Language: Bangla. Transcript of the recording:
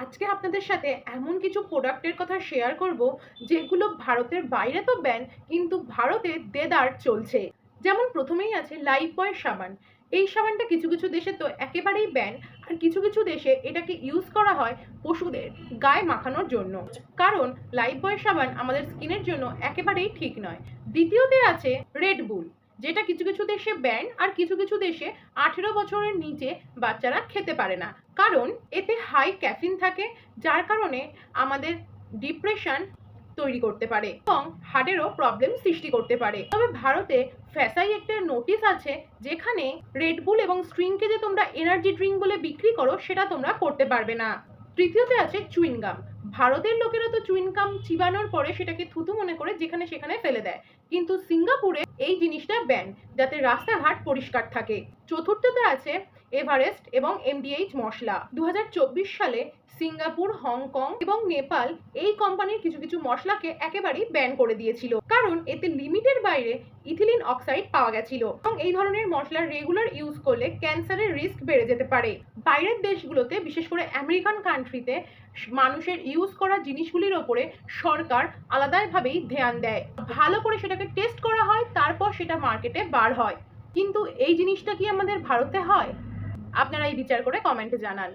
আজকে আপনাদের সাথে এমন কিছু প্রোডাক্টের কথা শেয়ার করব যেগুলো ভারতের বাইরে তো ব্যান, কিন্তু ভারতে দেদার চলছে। যেমন প্রথমেই আছে লাইফবয় সাবান। এই সাবানটা কিছু কিছু দেশে তো একেবারেই ব্যান, আর কিছু কিছু দেশে এটাকে ইউজ করা হয় পশুদের গায়ে মাখানোর জন্য। কারণ লাইফবয় সাবান আমাদের স্কিনের জন্য একেবারেই ঠিক নয়। দ্বিতীয়তে আছে রেড বুল, যেটা কিছু কিছু দেশে ব্যান, আর কিছু কিছু দেশে 18 বছরের নিচে বাচ্চারা খেতে পারে না। কারণ এতে হাই ক্যাফিন থাকে, যার কারণে আমাদের ডিপ্রেশন তৈরি করতে পারে এবং হার্টেরও প্রবলেম সৃষ্টি করতে পারে। তবে ভারতে ফ্যাসাই একটা নোটিশ আছে, যেখানে রেডবুল এবং স্ট্রিংকে যে তোমরা এনার্জি ড্রিঙ্ক বলে বিক্রি করো সেটা তোমরা করতে পারবে না। তৃতীয়তে আছে চুইনগাম। ভারতের লোকেরা তো চুইনগাম চিবানোর পরে সেটাকে থুতু মনে করে যেখানে সেখানে ফেলে দেয়, কিন্তু সিঙ্গাপুরে এই জিনিসটা ব্যান, যাতে রাস্তাঘাট পরিষ্কার থাকে। চতুর্থতে আছে এভারেস্ট এবং এমডিএইচ মশলা। 2024 সালে সিঙ্গাপুর, হংকং এবং নেপাল এই কোম্পানির কিছু কিছু মশলাকে একেবারেই ব্যান করে দিয়েছিল, কারণ এতে লিমিটের বাইরে ইথিলিন অক্সাইড পাওয়া গেছিল এবং এই ধরনের মশলার রেগুলার ইউজ করলে ক্যান্সারের রিস্ক বেড়ে যেতে পারে। বাইরের দেশগুলোতে, বিশেষ করে আমেরিকান কান্ট্রিতে, মানুষের ইউজ করা জিনিসগুলির ওপরে সরকার আলাদাভাবেই ধ্যান দেয়। ভালো করে সেটাকে টেস্ট করা হয়, তারপর সেটা মার্কেটে বার হয়। কিন্তু এই জিনিসটা কি আমাদের ভারতে হয়? আপনারা এই বিচার করে কমেন্টে জানান।